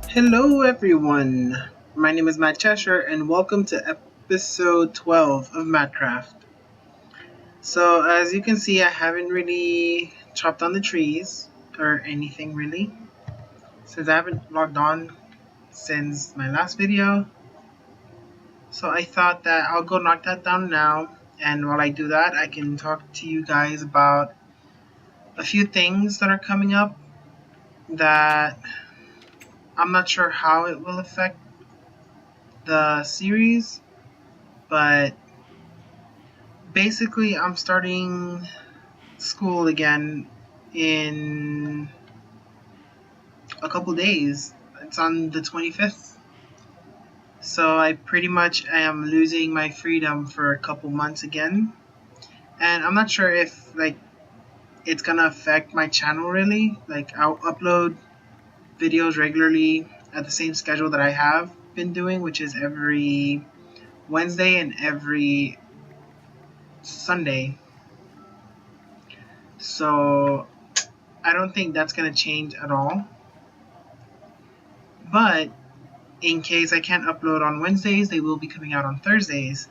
Hello, everyone. My name is MaddCraft, and welcome to episode 12 of MaddCraft. So, as you can see, I haven't really chopped down the trees or anything really, since I haven't logged on since my last video. So, I thought that I'll go knock that down now, and while I do that, I can talk to you guys about a few things that are coming up that I'm not sure how it will affect the series, but basically, I'm starting school again in a couple days. It's on the 25th. So I pretty much am losing my freedom for a couple months again. And I'm not sure if it's gonna affect my channel really. Like I'll upload videos regularly at the same schedule that I have been doing, which is every Wednesday and every Sunday. So I don't think that's gonna change at all. But in case I can't upload on Wednesdays, they will be coming out on Thursdays.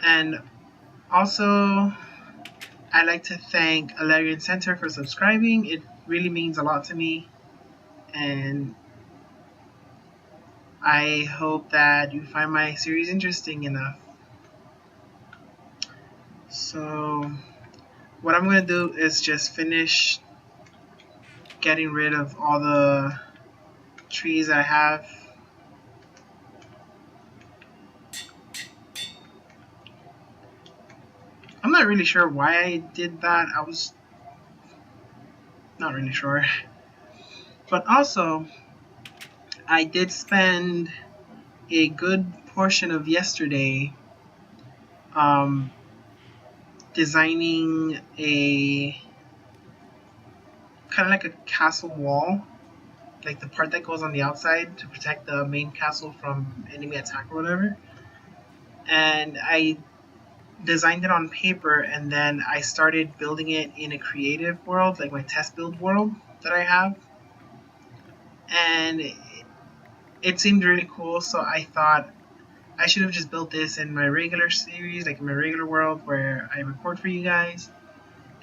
And also, I'd like to thank Alarian Center for subscribing. It really means a lot to me. And I hope that you find my series interesting enough. So, what I'm going to do is just finish getting rid of all the trees I have. I'm not really sure why I did that. I was not really sure. But also, I did spend a good portion of yesterday um, designing a kind of like a castle wall, like the part that goes on the outside to protect the main castle from enemy attack or whatever. And I designed it on paper, and then I started building it in a creative world, like my test build world that I have. And it seemed really cool, so I thought I should have just built this in my regular series, like in my regular world where I record for you guys.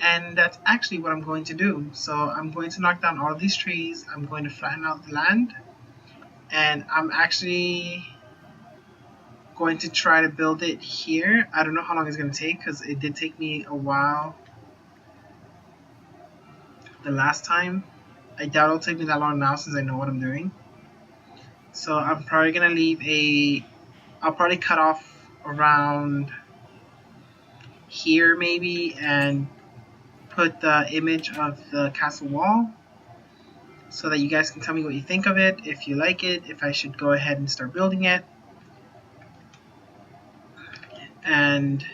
And that's actually what I'm going to do. So I'm going to knock down all of these trees. I'm going to flatten out the land. And I'm actually going to try to build it here. I don't know how long it's going to take because it did take me a while the last time. I doubt it'll take me that long now since I know what I'm doing. So I'm probably going to I'll probably cut off around here maybe and put the image of the castle wall so that you guys can tell me what you think of it, if you like it, if I should go ahead and start building it. And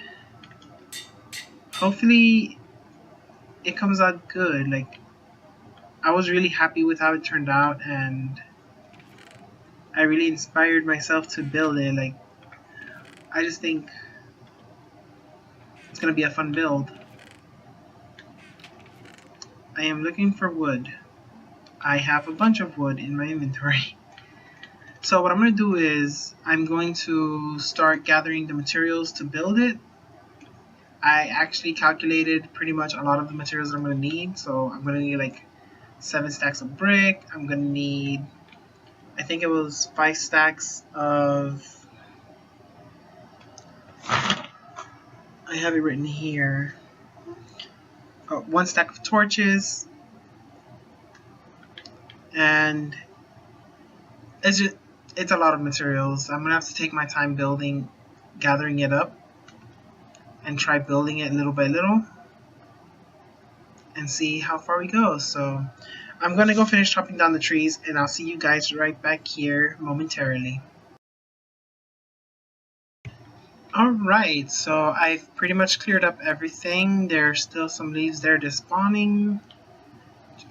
hopefully it comes out good. Like, I was really happy with how it turned out, and I really inspired myself to build it. Like, I just think it's gonna be a fun build. I am looking for wood. I have a bunch of wood in my inventory. So what I'm going to do is I'm going to start gathering the materials to build it. I actually calculated pretty much a lot of the materials that I'm going to need. So I'm going to need like 7 stacks of brick. I'm going to need, I think it was 5 stacks of, I have it written here, 1 stack of torches. And it's a lot of materials. I'm going to have to take my time gathering it up, and try building it little by little and see how far we go. So I'm going to go finish chopping down the trees, and I'll see you guys right back here momentarily. Alright, so I've pretty much cleared up everything. There's still some leaves there just spawning.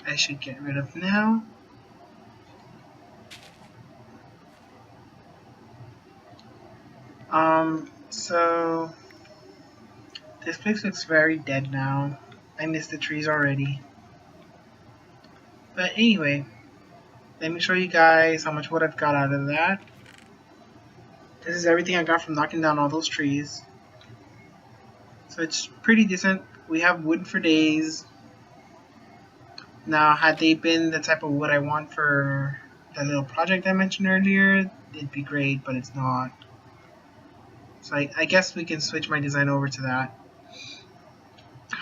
I should get rid of now. So this place looks very dead now. I miss the trees already. But anyway, let me show you guys how much wood I've got out of that. This is everything I got from knocking down all those trees. So it's pretty decent. We have wood for days. Now, had they been the type of wood I want for that little project I mentioned earlier, it'd be great, but it's not. So I guess we can switch my design over to that.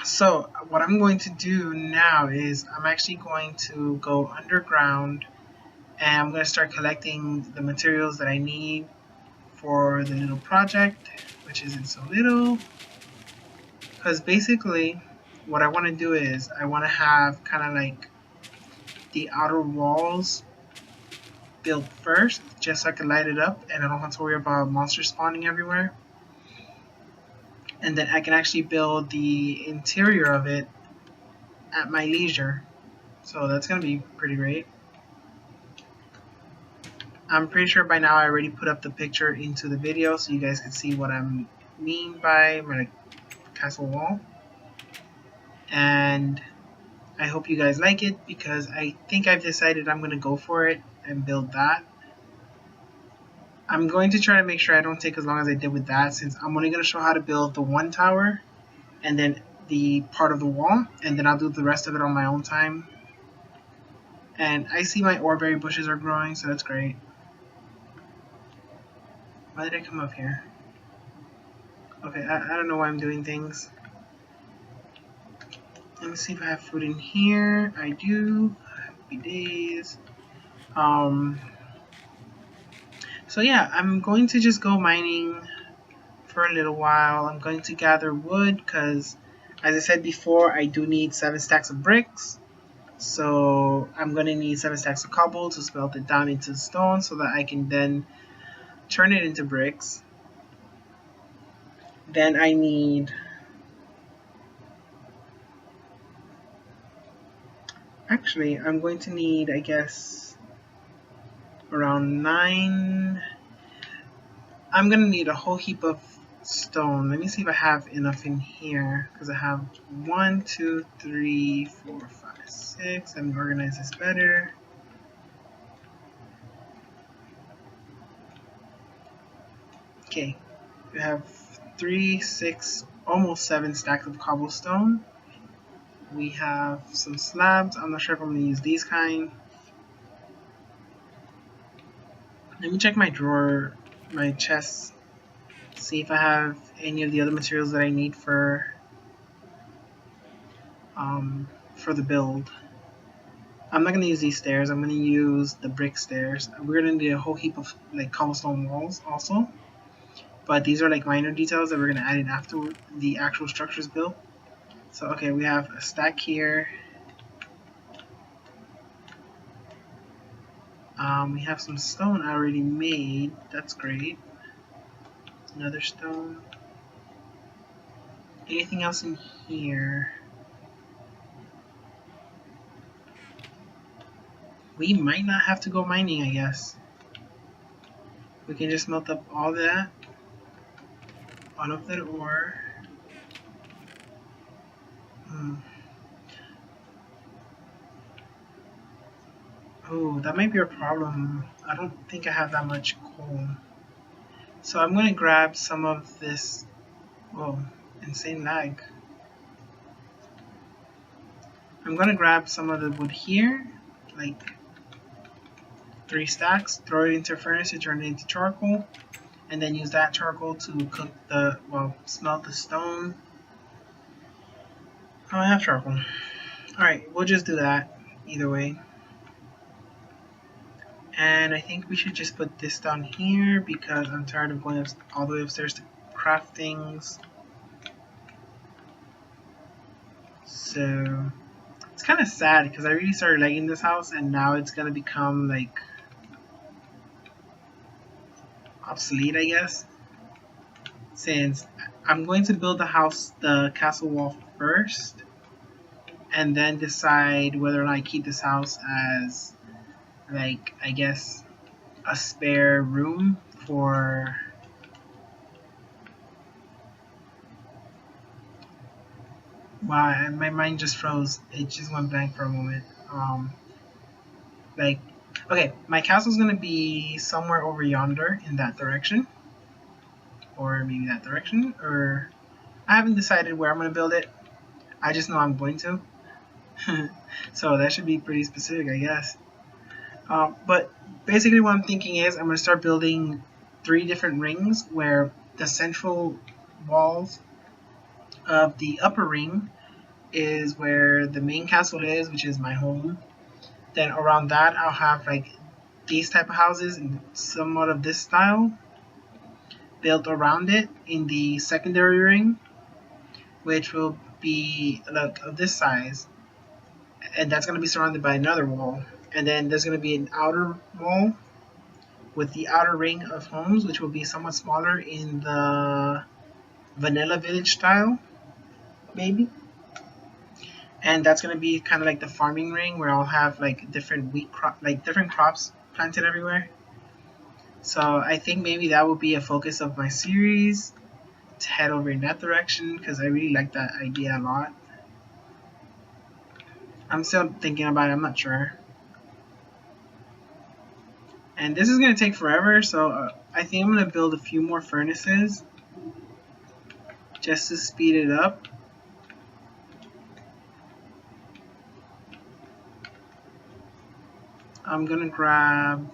So what I'm going to do now is I'm actually going to go underground and I'm going to start collecting the materials that I need for the little project, which isn't so little. Because basically what I want to do is I want to have kind of like the outer walls built first, just so I can light it up and I don't have to worry about monsters spawning everywhere. And then I can actually build the interior of it at my leisure. So that's going to be pretty great. I'm pretty sure by now I already put up the picture into the video so you guys can see what I mean by my castle wall. And I hope you guys like it because I think I've decided I'm going to go for it and build that. I'm going to try to make sure I don't take as long as I did with that since I'm only going to show how to build the one tower and then the part of the wall, and then I'll do the rest of it on my own time. And I see my oreberry bushes are growing, so that's great. Why did I come up here? Okay, I don't know why I'm doing things. Let me see if I have food in here. I do. Happy days. So yeah, I'm going to just go mining for a little while. I'm going to gather wood because, as I said before, I do need 7 stacks of bricks. So I'm going to need 7 stacks of cobble to smelt it down into stone so that I can then turn it into bricks. Then I need actually I'm going to need, I guess, around 9. I'm going to need a whole heap of stone. Let me see if I have enough in here because I have 1, 2, 3, 4, 5, 6. Let me organize this better. Okay, we have 3, 6, almost 7 stacks of cobblestone. We have some slabs. I'm not sure if I'm going to use these kind. Let me check my drawer, my chest, see if I have any of the other materials that I need for the build. I'm not going to use these stairs. I'm going to use the brick stairs. We're going to need a whole heap of like cobblestone walls also. But these are like minor details that we're going to add in after the actual structure is built. So okay, we have a stack here. We have some stone already made. That's great. Another stone. Anything else in here? We might not have to go mining, I guess. We can just melt up all that. All of that ore. Oh, that might be a problem. I don't think I have that much coal. So I'm going to grab some of this. Whoa, insane lag. I'm going to grab some of the wood here, like 3 stacks, throw it into a furnace to turn it into charcoal, and then use that charcoal to cook the, well, smelt the stone. Oh, I have charcoal. Alright, we'll just do that either way. And I think we should just put this down here because I'm tired of going all the way upstairs to craft things. So it's kind of sad because I really started liking this house and now it's going to become like obsolete, I guess. since I'm going to build the castle wall first, and then decide whether or not I keep this house as, like, I guess, a spare room for. Wow, my mind just froze. It just went blank for a moment. Like, okay, my castle's gonna be somewhere over yonder in that direction, or maybe that direction, or I haven't decided where I'm gonna build it. I just know I'm going to. So that should be pretty specific, I guess. But basically, what I'm thinking is I'm gonna start building 3 different rings where the central walls of the upper ring is where the main castle is, which is my home. Then around that, I'll have like these type of houses in somewhat of this style built around it in the secondary ring, which will be like of this size, and that's going to be surrounded by another wall. And then there's going to be an outer wall with the outer ring of homes, which will be somewhat smaller in the vanilla village style, maybe. And that's going to be kind of like the farming ring where I'll have like different different crops planted everywhere. So I think maybe that will be a focus of my series, to head over in that direction, because I really like that idea a lot. I'm still thinking about it, I'm not sure. And this is going to take forever, so I think I'm going to build a few more furnaces just to speed it up. I'm going to grab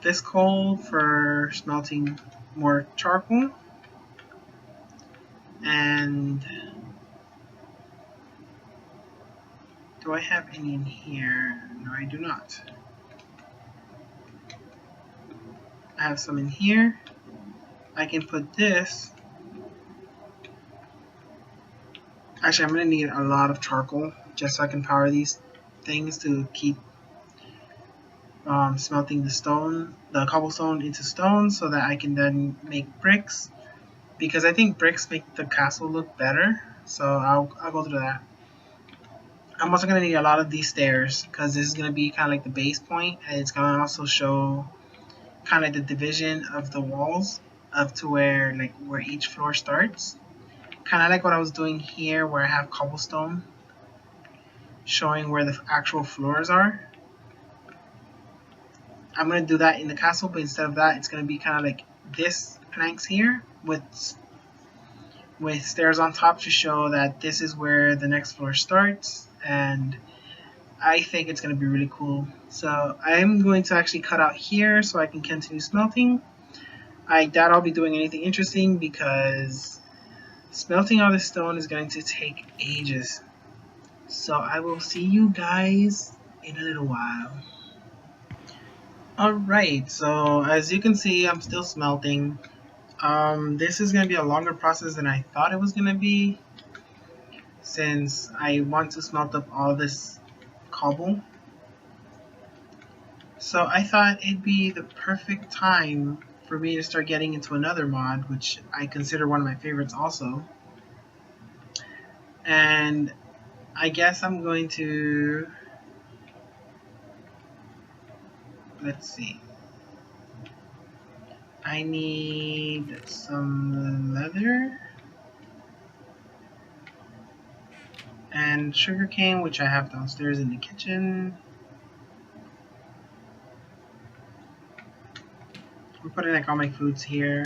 this coal for smelting more charcoal. And do I have any in here? No, I do not. I have some in here. I can put this. Actually, I'm going to need a lot of charcoal just so I can power these things to keep smelting the cobblestone into stone, so that I can then make bricks. Because I think bricks make the castle look better. So I'll go through that. I'm also going to need a lot of these stairs, because this is going to be kind of like the base point, and it's going to also show kind of the division of the walls up to where each floor starts. Kind of like what I was doing here, where I have cobblestone showing where the actual floors are. I'm going to do that in the castle, but instead of that, it's going to be kind of like this planks here with stairs on top to show that this is where the next floor starts. And I think it's going to be really cool. So I'm going to actually cut out here so I can continue smelting. I doubt I'll be doing anything interesting because smelting all this stone is going to take ages. So I will see you guys in a little while. Alright, so as you can see, I'm still smelting. This is going to be a longer process than I thought it was going to be, since I want to smelt up all this cobble. So I thought it'd be the perfect time for me to start getting into another mod, which I consider one of my favorites also. And I guess I'm going to, let's see. I need some leather and sugarcane, which I have downstairs in the kitchen. I'm putting like all my foods here.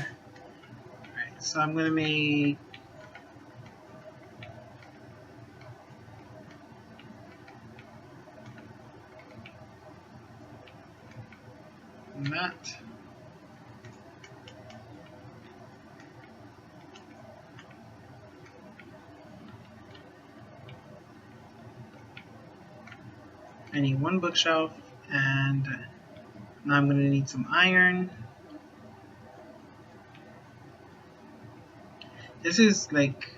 Alright, so I'm gonna make that. I need one bookshelf, and now I'm gonna need some iron. This is like,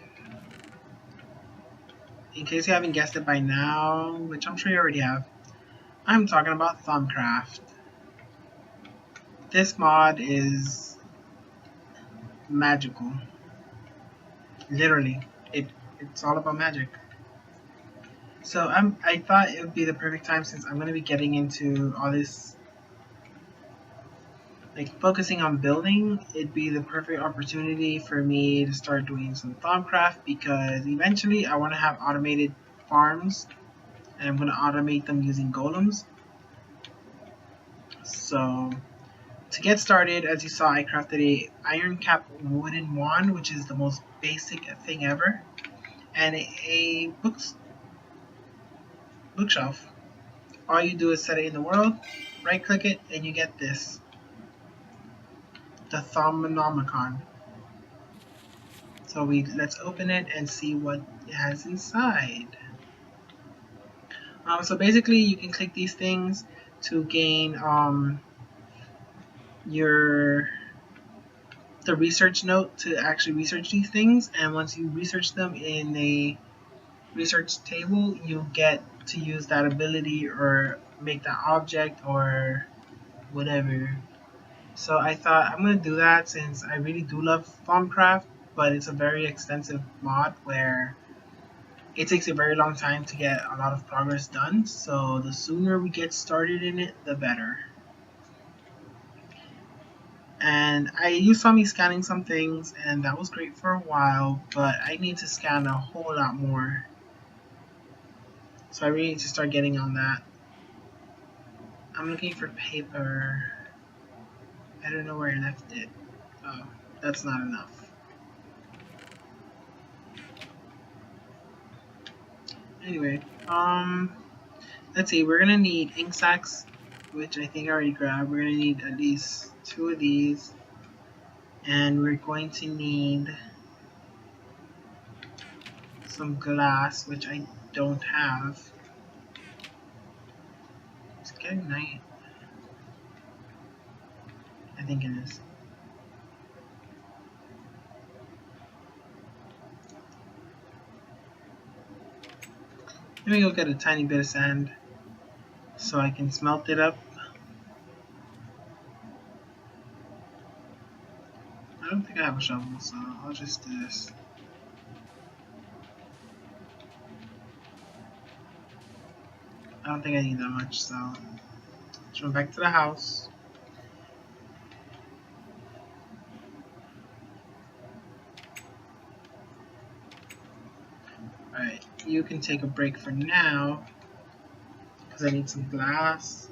in case you haven't guessed it by now, which I'm sure you already have, I'm talking about MaddCraft. This mod is magical. Literally, it's all about magic. So I thought it would be the perfect time, since I'm gonna be getting into all this, like focusing on building. It'd be the perfect opportunity for me to start doing some MaddCraft, because eventually I want to have automated farms, and I'm gonna automate them using golems. So to get started, as you saw, I crafted a iron cap wooden wand, which is the most basic thing ever, and a bookshelf. All you do is set it in the world, right click it, and you get this, the Thaumonomicon. So let's open it and see what it has inside. So basically, you can click these things to gain your the research note to actually research these things, and once you research them in a research table, you get to use that ability or make that object or whatever. So I thought I'm gonna do that, since I really do love MaddCraft, but it's a very extensive mod where it takes a very long time to get a lot of progress done. So the sooner we get started in it, the better. And you saw me scanning some things, and that was great for a while, but I need to scan a whole lot more. So I really need to start getting on that. I'm looking for paper. I don't know where I left it. Oh, that's not enough. Anyway, let's see. We're gonna need ink sacks, which I think I already grabbed. We're gonna need at least 2 of these, and we're going to need some glass, which I don't have. It's getting night. I think it is. Let me go get a tiny bit of sand so I can smelt it up. I don't think I have a shovel, so I'll just do this. I don't think I need that much, so let's run back to the house. Alright, you can take a break for now, because I need some glass.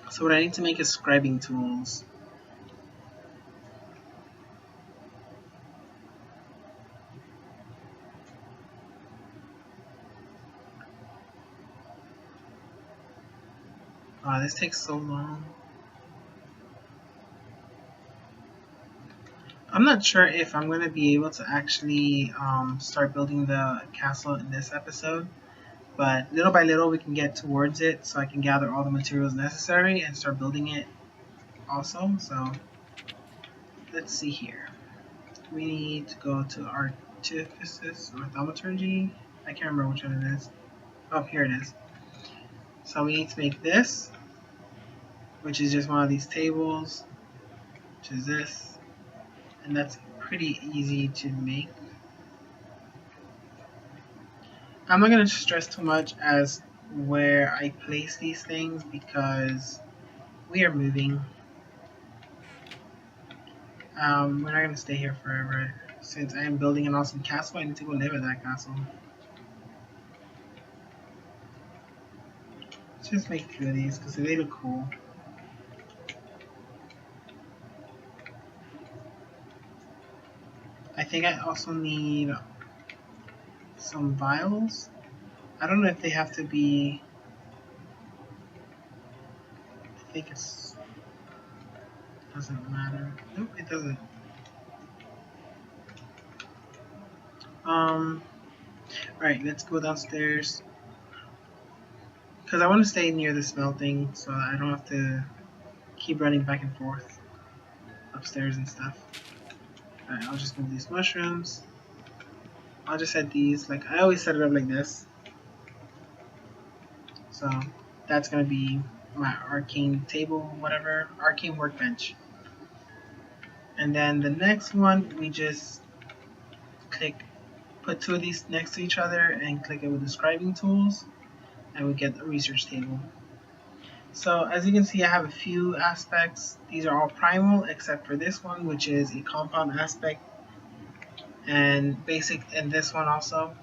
So what I need to make is scribing tools. Wow, this takes so long. I'm not sure if I'm going to be able to actually start building the castle in this episode, but little by little we can get towards it, so I can gather all the materials necessary and start building it also. So let's see here. We need to go to Artifices or Thaumaturgy. I can't remember which one it is. Oh, here it is. So we need to make this, which is just one of these tables, which is this, and that's pretty easy to make. I'm not going to stress too much as where I place these things, because we are moving. We're not going to stay here forever. Since I am building an awesome castle, I need to go live at that castle. Let's just make 2 of these because they look cool. I think I also need some vials. I don't know if they have to be. I think it's. Doesn't matter. Nope, it doesn't. Alright, let's go downstairs. Because I want to stay near the smelting so I don't have to keep running back and forth upstairs and stuff. Alright, I'll just move these mushrooms. I'll just set these, like I always set it up like this. So that's going to be my arcane table, whatever, arcane workbench. And then the next one, we just put two of these next to each other and click it with the scribing tools, and we get a research table. So as you can see, I have a few aspects. These are all primal except for this one, which is a compound aspect, and basic, and this one also.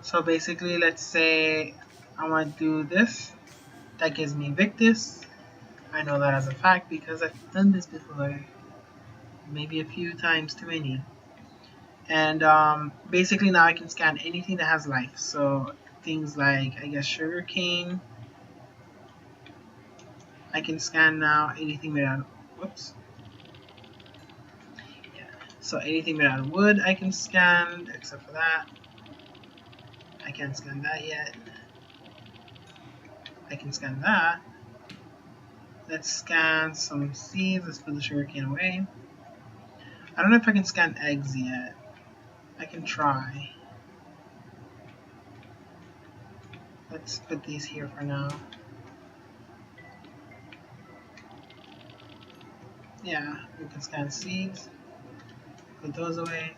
So basically, let's say I want to do this. That gives me Victus. I know that as a fact because I've done this before. Maybe a few times too many. And basically now I can scan anything that has life. So things like, I guess, sugar cane. I can scan now anything made out of, whoops. Yeah. So anything made out of wood I can scan, except for that. I can't scan that yet. I can scan that. Let's scan some seeds. Let's put the sugar cane away. I don't know if I can scan eggs yet. I can try. Let's put these here for now. Yeah, we can scan seeds. Put those away.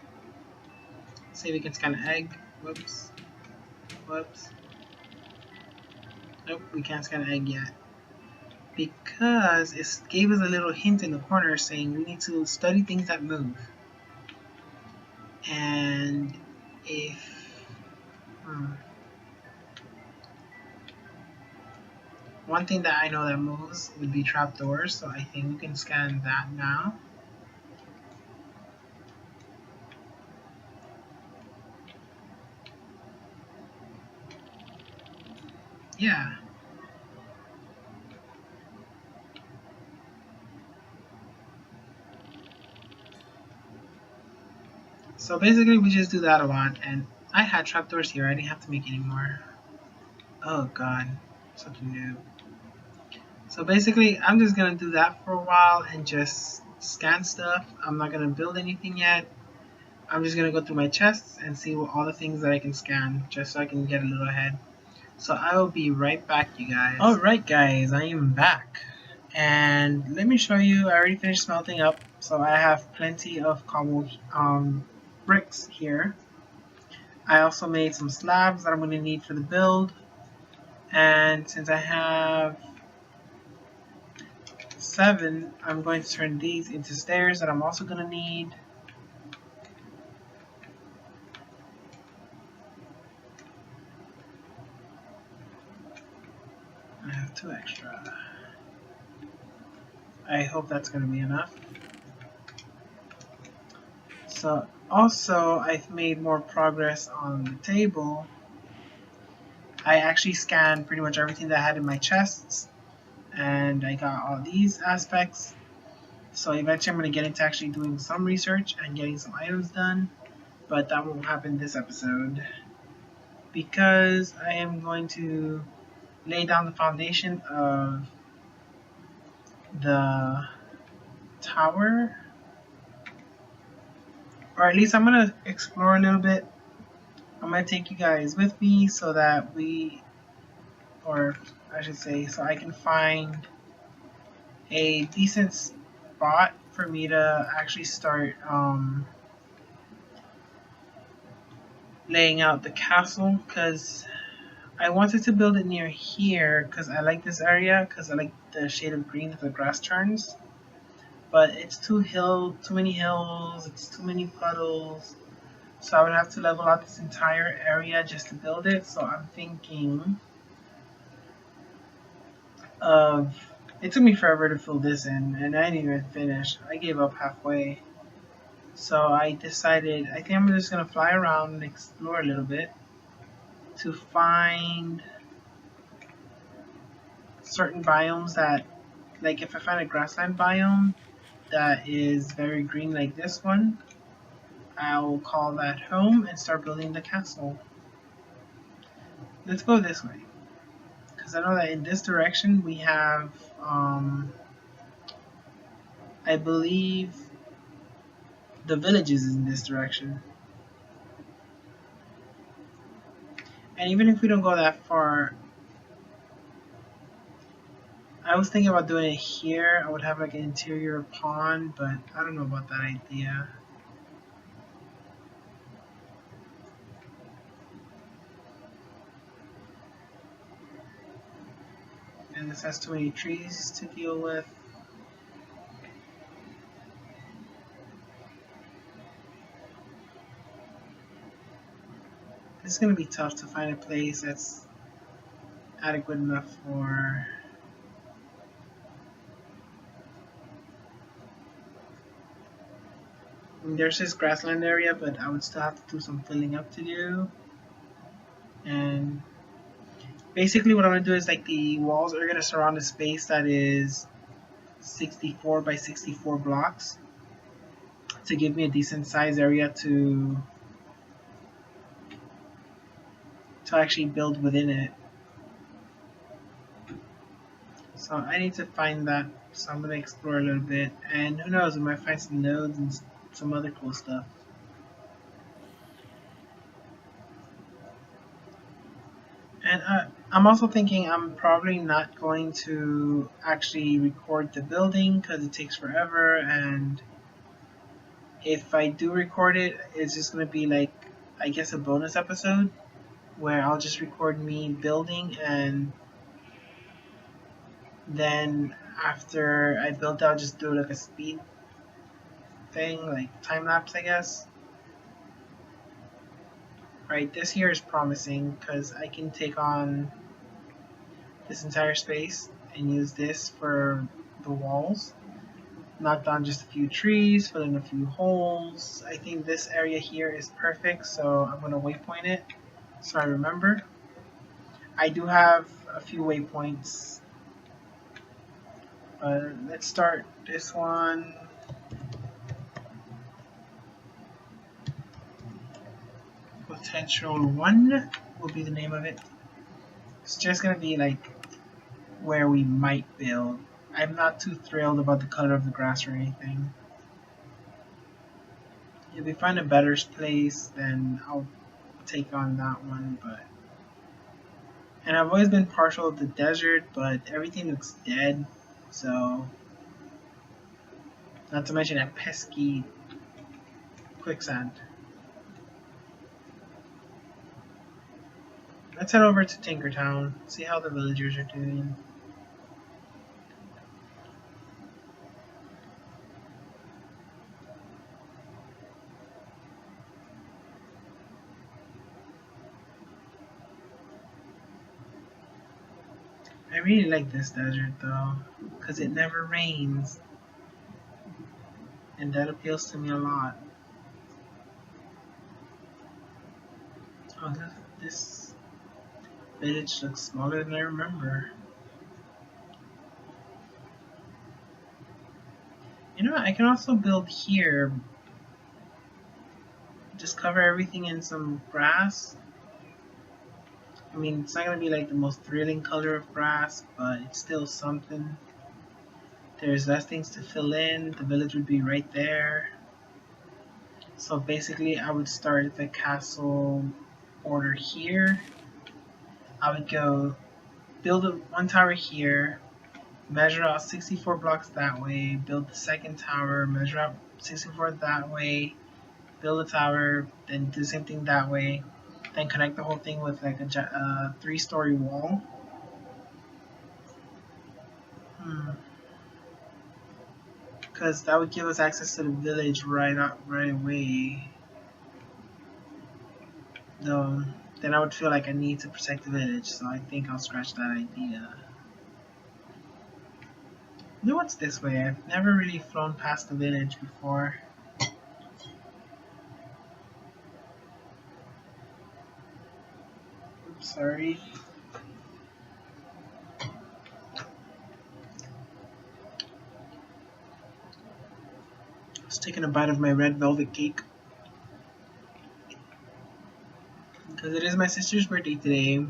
See if we can scan an egg. Whoops. Whoops. Nope, we can't scan an egg yet. Because it gave us a little hint in the corner saying we need to study things that move. And if... One thing that I know that moves would be trapdoors, so I think we can scan that now. Yeah. So basically we just do that a lot, and I had trapdoors here, I didn't have to make any more. Oh god, such a noob. So basically I'm just gonna do that for a while and just scan stuff. I'm not gonna build anything yet. I'm just gonna go through my chests and see what all the things that I can scan, just so I can get a little ahead. So I will be right back, you guys. Alright guys, I am back. And let me show you, I already finished smelting up, so I have plenty of cobble bricks here. I also made some slabs that I'm going to need for the build. And since I have 7, I'm going to turn these into stairs that I'm also going to need. I have 2 extra. I hope that's going to be enough. So also, I've made more progress on the table. I actually scanned pretty much everything that I had in my chests, and I got all these aspects. So eventually I'm going to get into actually doing some research and getting some items done, but that won't happen this episode because I am going to lay down the foundation of the tower, or at least I'm going to explore a little bit. I'm going to take you guys with me so that or I should say, so I can find a decent spot for me to actually start laying out the castle, because I wanted to build it near here because I like this area, because I like the shade of green that the grass turns, but it's too many hills, it's too many puddles, so I would have to level out this entire area just to build it. So I'm thinking of, it took me forever to fill this in, and I didn't even finish. I gave up halfway. So I decided, I think I'm just going to fly around and explore a little bit to find certain biomes that, like if I find a grassland biome that is very green like this one, I'll call that home and start building the castle. Let's go this way, because I know that in this direction we have, I believe the villages is in this direction. And even if we don't go that far, I was thinking about doing it here. I would have like an interior pond, but I don't know about that idea. And this has too many trees to deal with. It's going to be tough to find a place that's adequate enough for... I mean, there's this grassland area, but I would still have to do some filling up to do. And basically what I'm going to do is like the walls are going to surround a space that is 64 by 64 blocks to give me a decent size area to actually build within it. So I need to find that, so I'm going to explore a little bit, and who knows, we might find some nodes and some other cool stuff. And I'm also thinking I'm probably not going to actually record the building because it takes forever, and if I do record it, it's just going to be like, I guess, a bonus episode where I'll just record me building, and then after I build, I'll just do like a speed thing, like time lapse, I guess. Right, this here is promising because I can take on this entire space and use this for the walls. Knock down just a few trees, fill in a few holes. I think this area here is perfect, so I'm going to waypoint it so I remember. I do have a few waypoints. Let's start this one. Potential 1 will be the name of it. It's just going to be like where we might build. I'm not too thrilled about the color of the grass or anything. If we find a better place, then I'll take on that one, but... And I've always been partial to the desert, but everything looks dead, so... Not to mention that pesky quicksand. Let's head over to Tinkertown, see how the villagers are doing. I really like this desert though, because it never rains. And that appeals to me a lot. Oh, this village looks smaller than I remember. You know what, I can also build here. Just cover everything in some grass. I mean, it's not going to be like the most thrilling color of grass, but it's still something. There's less things to fill in. The village would be right there. So basically, I would start the castle order here. I would go build one tower here, measure out 64 blocks that way, build the second tower, measure out 64 that way, build a tower, then do the same thing that way, then connect the whole thing with like a 3-story wall. Because that would give us access to the village right away. Though, then I would feel like I need to protect the village, so I think I'll scratch that idea. You know what's this way? I've never really flown past the village before. Oops, sorry. I was taking a bite of my red velvet cake. Because it is my sister's birthday today.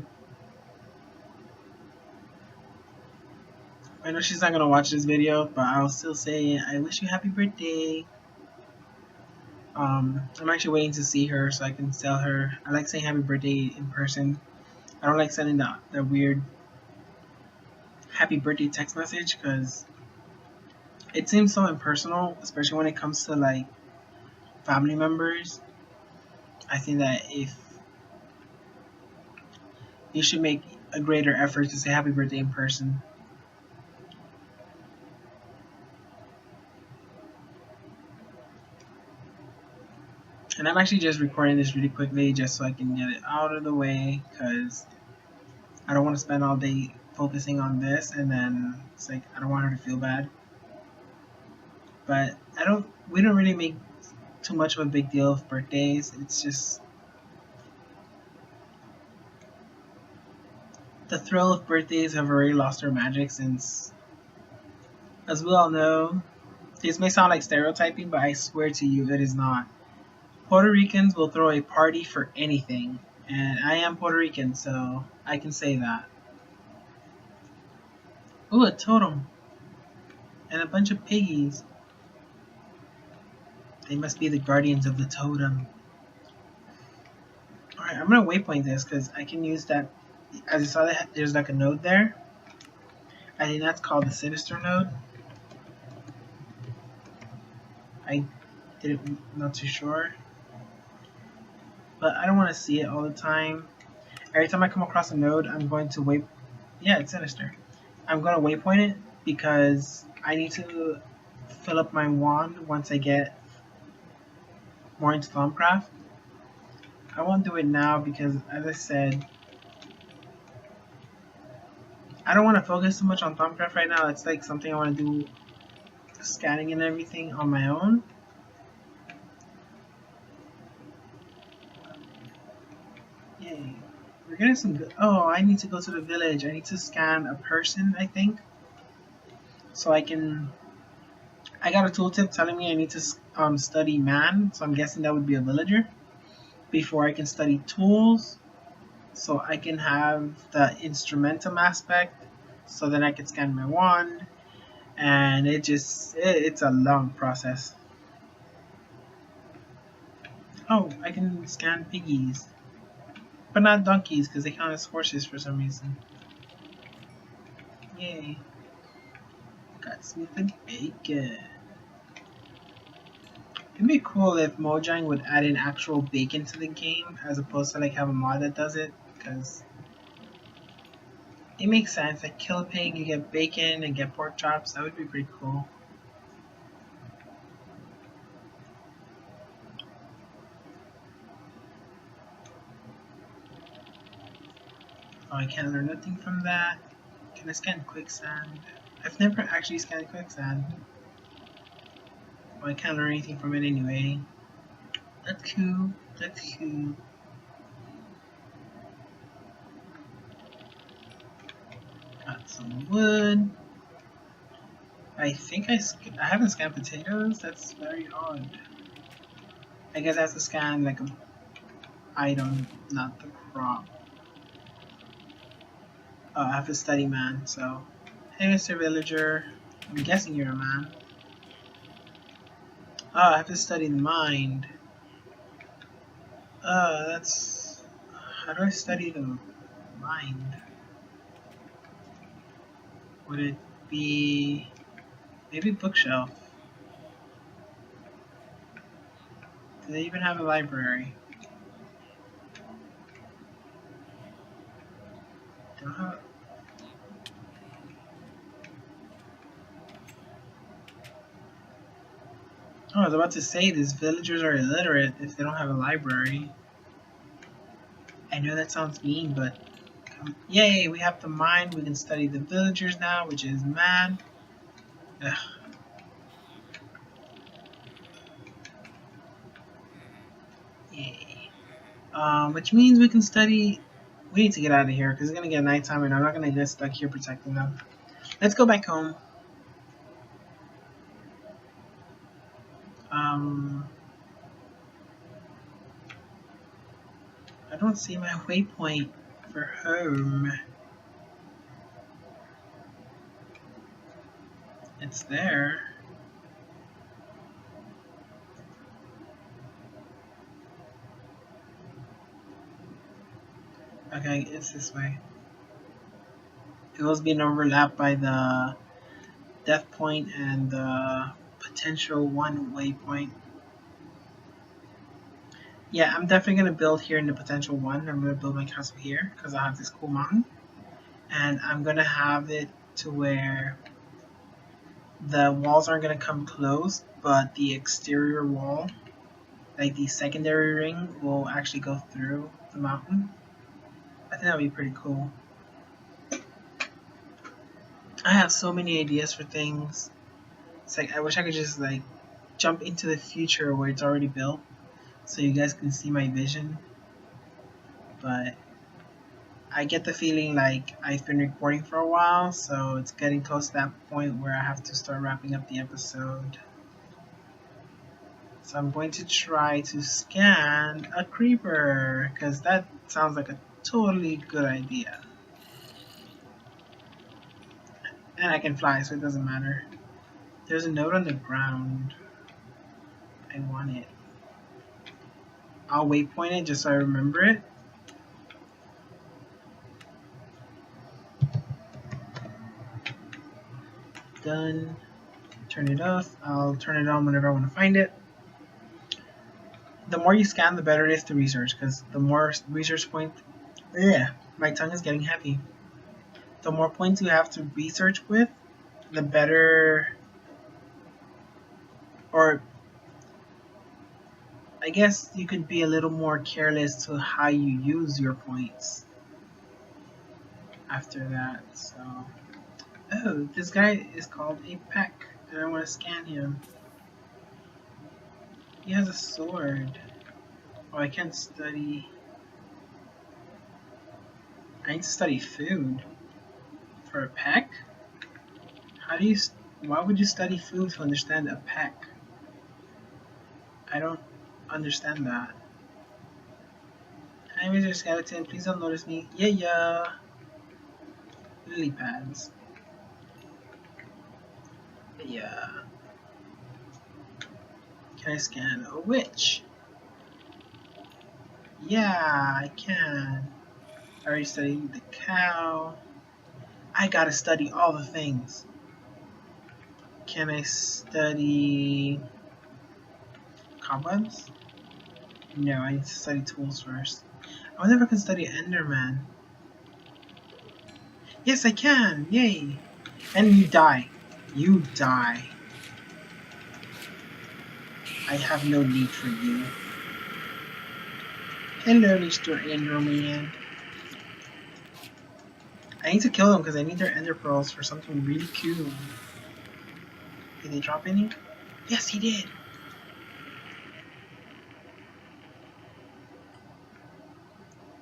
I know she's not gonna watch this video, but I'll still say I wish you happy birthday. I'm actually waiting to see her so I can tell her. I like saying happy birthday in person. I don't like sending the weird happy birthday text message because it seems so impersonal, especially when it comes to like family members. I think that if you should make a greater effort to say happy birthday in person. And I'm actually just recording this really quickly just so I can get it out of the way because I don't want to spend all day focusing on this and then it's like I don't want her to feel bad. But we don't really make too much of a big deal of birthdays. It's just the thrill of birthdays have already lost their magic since, as we all know, this may sound like stereotyping, but I swear to you it is not. Puerto Ricans will throw a party for anything. And I am Puerto Rican, so I can say that. Ooh, a totem. And a bunch of piggies. They must be the guardians of the totem. Alright, I'm gonna waypoint this because I can use that. As you saw, there's like a node there. I think that's called the sinister node. I didn't, not too sure. But I don't want to see it all the time. Every time I come across a node, I'm going to yeah, it's sinister. I'm going to waypoint it because I need to fill up my wand once I get more into MaddCraft. I won't do it now because, as I said, I don't want to focus too much on MaddCraft right now. It's like something I want to do, scanning and everything on my own. Yay. We're getting some good. Oh, I need to go to the village. I need to scan a person, I think. So I can. I got a tooltip telling me I need to study man, so I'm guessing that would be a villager. Before I can study tools, so I can have the instrumentum aspect, so then I can scan my wand, and it's a long process. Oh, I can scan piggies, but not donkeys because they count as horses for some reason. Yay! Got some good bacon. It'd be cool if Mojang would add in actual bacon to the game as opposed to like have a mod that does it, because it makes sense. Like kill a pig, you get bacon and get pork chops. That would be pretty cool. Oh, I can't learn nothing from that. Can I scan quicksand? I've never actually scanned quicksand. Well, I can't learn anything from it anyway. That's cool. That's cool. Got some wood. I think I haven't scanned potatoes. That's very odd. I guess I have to scan like a item, not the crop. Oh, I have to study man. So, hey, Mr. Villager. I'm guessing you're a man. Oh, I have to study the mind. That's. How do I study the mind? Would it be maybe bookshelf? Do they even have a library? They don't have. Oh, I was about to say these villagers are illiterate if they don't have a library. I know that sounds mean, but yay, we have the mind. We can study the villagers now, which is man. Ugh. Yay. Which means we can study. We need to get out of here because it's gonna get nighttime, and I'm not gonna get stuck here protecting them. Let's go back home. I don't see my waypoint for home. It's there. Okay, it's this way. It was being overlapped by the death point and the potential one waypoint. Yeah, I'm definitely going to build here in the potential one. I'm going to build my castle here because I have this cool mountain. And I'm going to have it to where the walls aren't going to come close, but the exterior wall, like the secondary ring, will actually go through the mountain. I think that would be pretty cool. I have so many ideas for things. It's like I wish I could just like jump into the future where it's already built so you guys can see my vision. But I get the feeling like I've been recording for a while, so it's getting close to that point where I have to start wrapping up the episode. So I'm going to try to scan a creeper, because that sounds like a totally good idea. And I can fly, so it doesn't matter. There's a note on the ground. I want it. I'll waypoint it just so I remember it. Done. Turn it off. I'll turn it on whenever I want to find it. The more you scan, the better it is to research, because the more research points... Yeah, my tongue is getting heavy. The more points you have to research with, the better... Or I guess you could be a little more careless to how you use your points after that. So, oh, this guy is called a Peck, and I want to scan him. He has a sword. Oh, I can't study. I need to study food for a Peck. How do you? Why would you study food to understand a Peck? I don't understand that. Hi, Mr. Skeleton. Please don't notice me. Yeah. Lily pads. Yeah. Can I scan a witch? Yeah, I can. I already studied the cow. I gotta study all the things. Can I study cobwebs? No, I need to study tools first. I wonder if I can study Enderman. Yes, I can! Yay! And you die. You die. I have no need for you. Hello, Mr. Enderman. I need to kill them because I need their ender pearls for something really cool. Did they drop any? Yes, he did!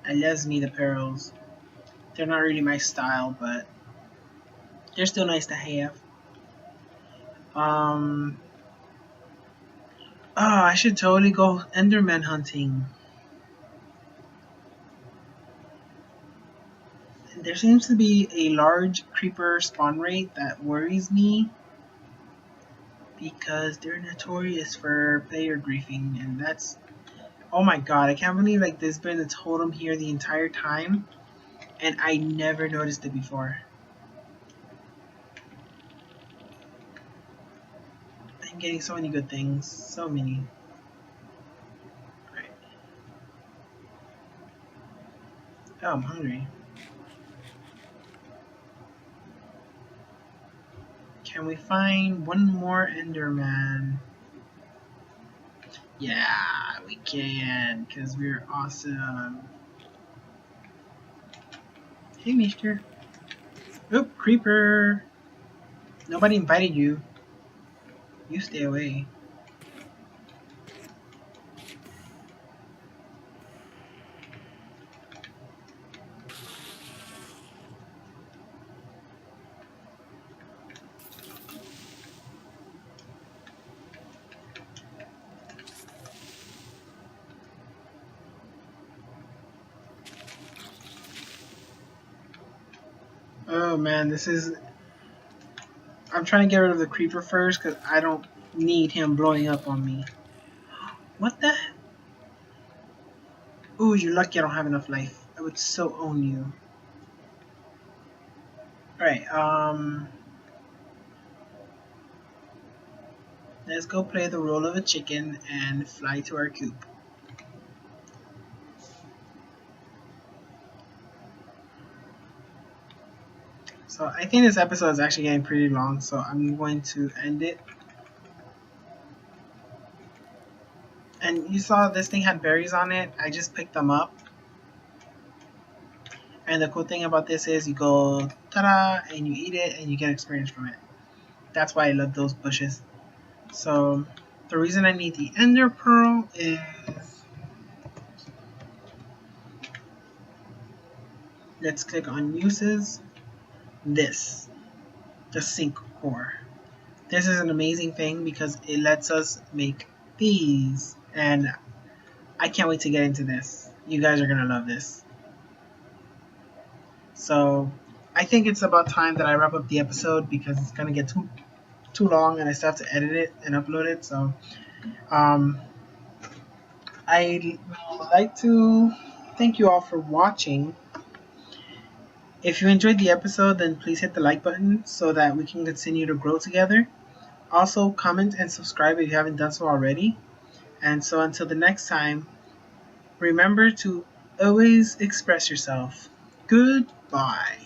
I loves me the pearls. They're not really my style, but they're still nice to have. Oh, I should totally go Enderman hunting. There seems to be a large creeper spawn rate that worries me because they're notorious for player griefing, and that's... Oh my god, I can't believe like there's been a totem here the entire time and I never noticed it before. I'm getting so many good things. So many. Alright. Oh, I'm hungry. Can we find one more Enderman? Yeah, we can, because we're awesome. Hey, mister. Oop, creeper. Nobody invited you. You stay away. Oh man, this is... I'm trying to get rid of the creeper first because I don't need him blowing up on me. What the? Ooh, you're lucky I don't have enough life. would so own you. Alright, let's go play the role of a chicken and fly to our coop. So I think this episode is actually getting pretty long, so I'm going to end it. And you saw this thing had berries on it. I just picked them up. And the cool thing about this is you go ta-da and you eat it and you get experience from it. That's why I love those bushes. So the reason I need the ender pearl is let's click on uses. This, the sink core. This is an amazing thing because it lets us make these, and I can't wait to get into this. You guys are gonna love this. So I think it's about time that I wrap up the episode because it's gonna get too long and I still have to edit it and upload it. So I would like to thank you all for watching. If you enjoyed the episode, then please hit the like button so that we can continue to grow together. Also, comment and subscribe if you haven't done so already. And so until the next time, remember to always express yourself. Goodbye.